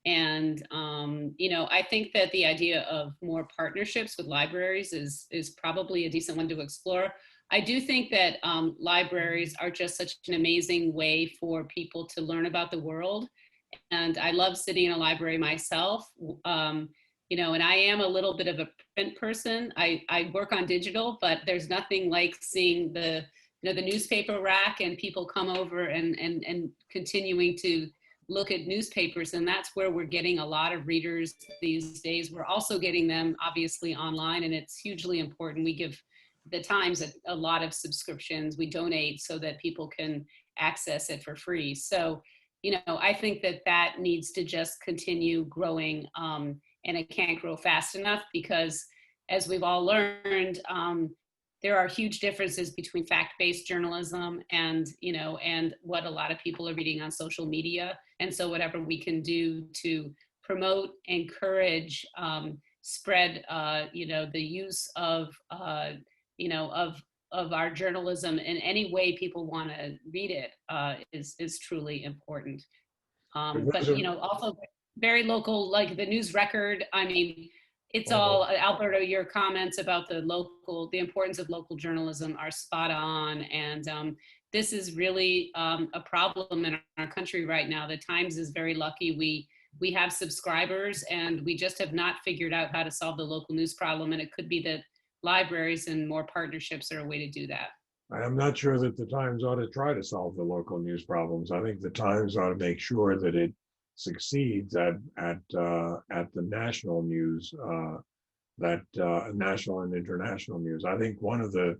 And, I think that the idea of more partnerships with libraries is probably a decent one to explore. I do think that libraries are just such an amazing way for people to learn about the world. And I love sitting in a library myself, and I am a little bit of a print person. I work on digital, but there's nothing like seeing the newspaper rack and people come over and continuing to look at newspapers, and that's where we're getting a lot of readers these days. We're also getting them obviously online, and it's hugely important. We give the Times a lot of subscriptions. We donate so that people can access it for free. So, I think that needs to just continue growing, and it can't grow fast enough because, as we've all learned, there are huge differences between fact-based journalism and what a lot of people are reading on social media. And so whatever we can do to promote, encourage, spread, the use of our journalism in any way people want to read it is truly important. But also very local, like the News Record. I mean, it's all, Alberto, your comments about the importance of local journalism are spot on. And this is really a problem in our country right now. The Times is very lucky. we have subscribers and we just have not figured out how to solve the local news problem. And it could be that libraries and more partnerships are a way to do that. I'm not sure that the Times ought to try to solve the local news problems. I think the Times ought to make sure that it succeeds at the national news, national and international news. I think one of the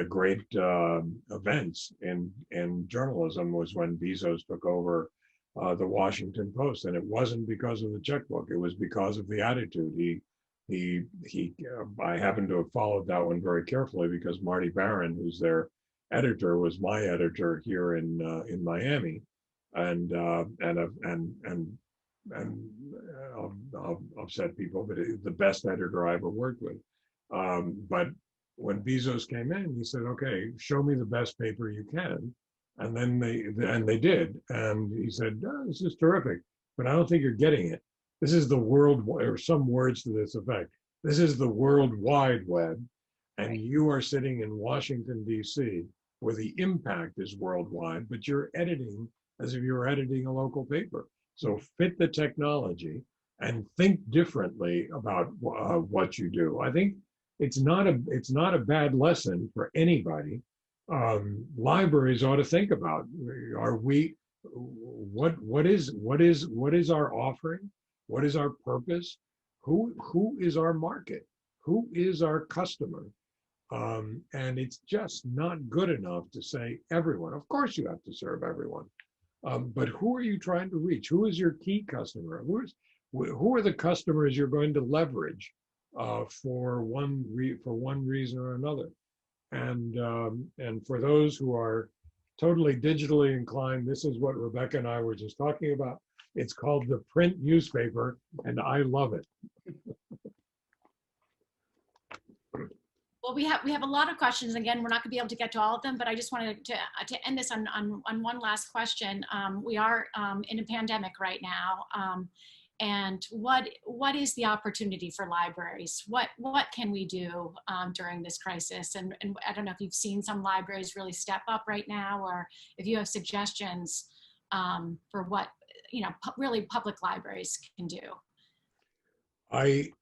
great events in journalism was when Bezos took over the Washington Post, and it wasn't because of the checkbook. It was because of the attitude. I happen to have followed that one very carefully because Marty Barron, who's their editor, was my editor here in Miami, and I'll upset people, but the best editor I ever worked with. But when Bezos came in, he said, "Okay, show me the best paper you can," and then they did, and he said, "Oh, this is terrific, but I don't think you're getting it. This is the world," or some words to this effect. "This is the World Wide Web, and you are sitting in Washington, D.C., where the impact is worldwide, but you're editing as if you were editing a local paper. So fit the technology and think differently about what you do." I think it's not a bad lesson for anybody. Libraries ought to think about: what is our offering? What is our purpose? Who is our market? Who is our customer? And it's just not good enough to say everyone. Of course, you have to serve everyone, but who are you trying to reach? Who is your key customer? Who are the customers you're going to leverage for one reason or another? And for those who are totally digitally inclined, this is what Rebecca and I were just talking about. It's called the print newspaper, and I love it. Well, we have a lot of questions. Again, we're not going to be able to get to all of them, but I just wanted to end this on one last question. We are in a pandemic right now, and what is the opportunity for libraries? What can we do during this crisis? And I don't know if you've seen some libraries really step up right now, or if you have suggestions for what really public libraries can do. I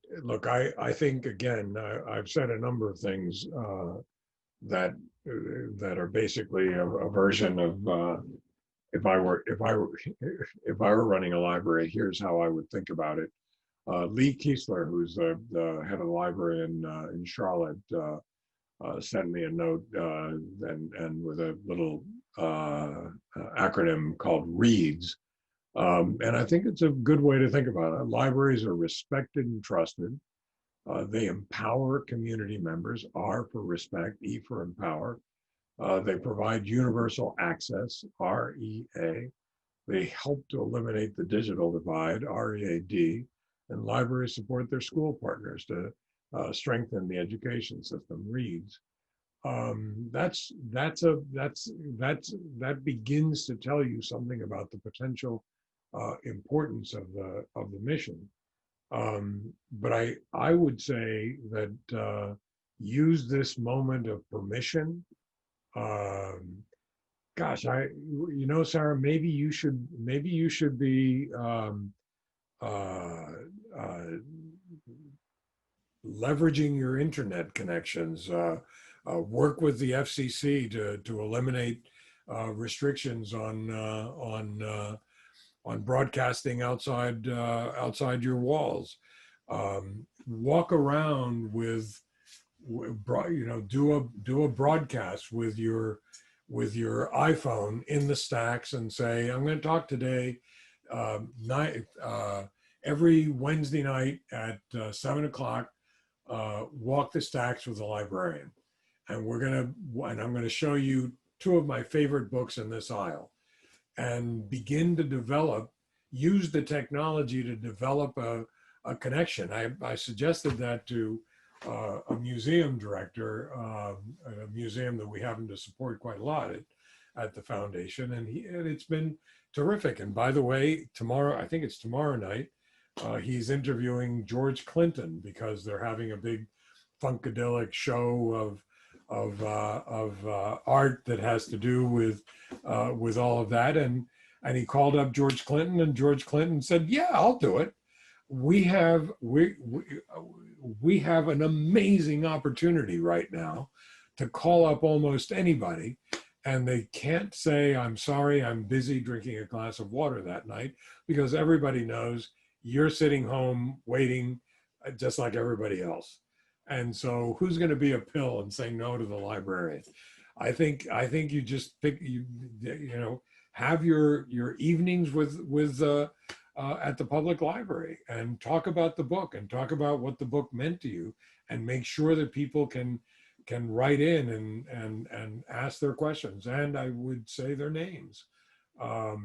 think, again, I've said a number of things that are basically a version of if I were running a library, here's how I would think about it. Lee Kiesler, who's the head of the library in Charlotte, sent me a note and with a little acronym called READS. And I think it's a good way to think about it. Libraries are respected and trusted. They empower community members, R for respect, E for empower. They provide universal access, REA. They help to eliminate the digital divide, READ. And libraries support their school partners to strengthen the education system, READS. That begins to tell you something about the potential importance of the mission. But I would say that use this moment of permission. Gosh, Sarah, maybe you should be leveraging your internet connections. Work with the FCC to eliminate restrictions on broadcasting outside your walls. Walk around do a broadcast with your iPhone in the stacks and say, I'm going to talk today every Wednesday night at 7 o'clock. Walk the stacks with a librarian, and I'm going to show you 2 of my favorite books in this aisle. And begin to use the technology to develop a connection. I suggested that to a museum director, a museum that we happen to support quite a lot at the foundation, and it's been terrific. And by the way, I think it's tomorrow night, he's interviewing George Clinton because they're having a big funkadelic show of art that has to do with all of that. And And he called up George Clinton, and George Clinton said, yeah, I'll do it. We have an amazing opportunity right now to call up almost anybody, and they can't say, I'm sorry, I'm busy drinking a glass of water that night, because everybody knows you're sitting home waiting just like everybody else. And so who's going to be a pill and say no to the librarian? I think you just pick, you know, have your evenings with at the public library and talk about the book and talk about what the book meant to you, and make sure that people can write in and ask their questions, and I would say their names. Well,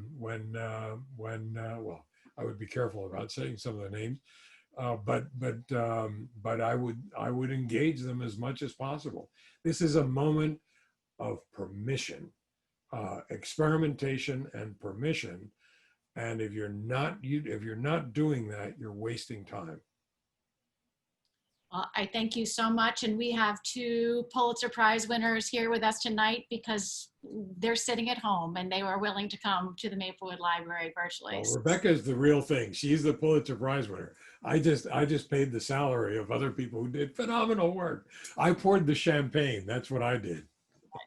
I would be careful about saying some of the names, but I would engage them as much as possible. This is a moment of permission, experimentation and permission. And if you're not doing that, you're wasting time. Well, I thank you so much. And we have 2 Pulitzer Prize winners here with us tonight because they're sitting at home and they were willing to come to the Maplewood Library virtually. Well, Rebecca's the real thing. She's the Pulitzer Prize winner. I just paid the salary of other people who did phenomenal work. I poured the champagne. That's what I did.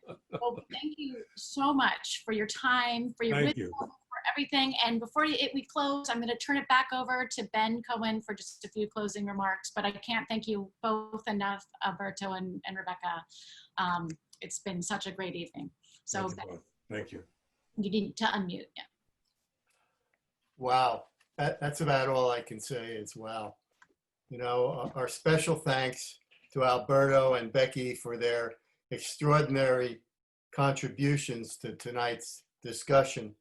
Well, thank you so much for your time, for your wisdom, for everything. And before we close, I'm going to turn it back over to Ben Cohen for just a few closing remarks. But I can't thank you both enough, Alberto and Rebecca. It's been such a great evening. So Thank you. You need to unmute. Yeah. Wow, that's about all I can say is wow. You know, our special thanks to Alberto and Becky for their extraordinary contributions to tonight's discussion.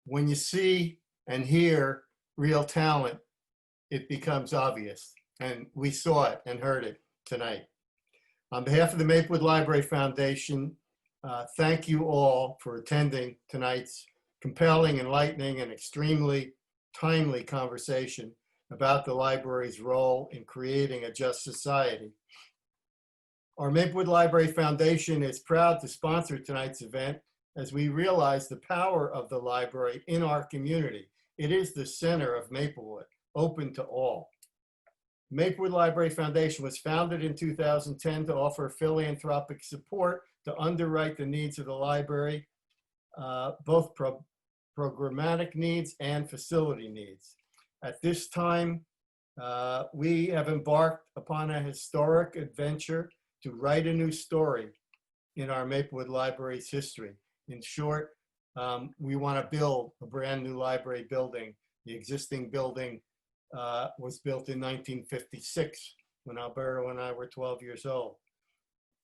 When you see and hear real talent, it becomes obvious, and we saw it and heard it tonight. On behalf of the Maplewood Library Foundation, thank you all for attending tonight's compelling, enlightening, and extremely timely conversation about the library's role in creating a just society. Our Maplewood Library Foundation is proud to sponsor tonight's event as we realize the power of the library in our community. It is the center of Maplewood, open to all. Maplewood Library Foundation was founded in 2010 to offer philanthropic support to underwrite the needs of the library, both programmatic needs and facility needs. At this time, we have embarked upon a historic adventure to write a new story in our Maplewood Library's history. In short, we want to build a brand new library building. The existing building was built in 1956 when Alberto and I were 12 years old.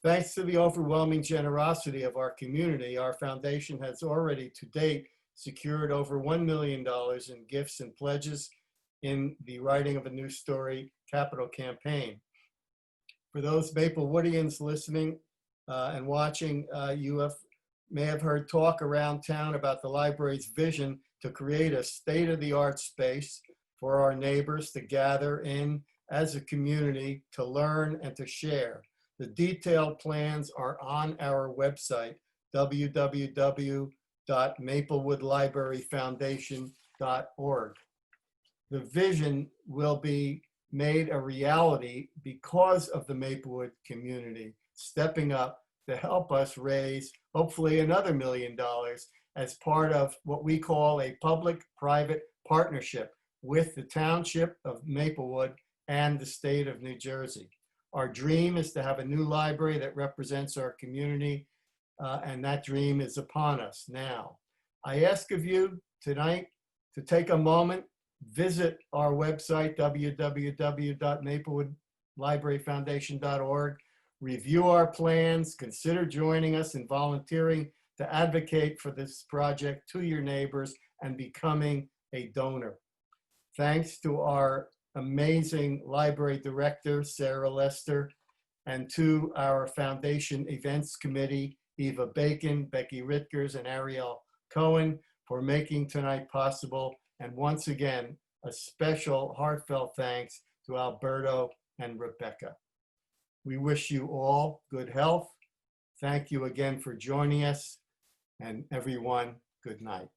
Thanks to the overwhelming generosity of our community, our foundation has already to date secured over $1 million in gifts and pledges in the Writing of a New Story capital campaign. For those Maplewoodians listening and watching, you may have heard talk around town about the library's vision to create a state-of-the-art space for our neighbors to gather in as a community, to learn and to share. The detailed plans are on our website, www.maplewoodlibraryfoundation.org. The vision will be made a reality because of the Maplewood community stepping up to help us raise hopefully another $1 million as part of what we call a public-private partnership with the Township of Maplewood and the state of New Jersey. Our dream is to have a new library that represents our community, and that dream is upon us now. I ask of you tonight to take a moment, visit our website, www.maplewoodlibraryfoundation.org, review our plans, consider joining us and volunteering to advocate for this project to your neighbors and becoming a donor. Thanks to our amazing library director, Sarah Lester, and to our foundation events committee, Eva Bacon, Becky Ritkers, and Ariel Cohen for making tonight possible. And once again, a special heartfelt thanks to Alberto and Rebecca. We wish you all good health. Thank you again for joining us. And everyone, good night.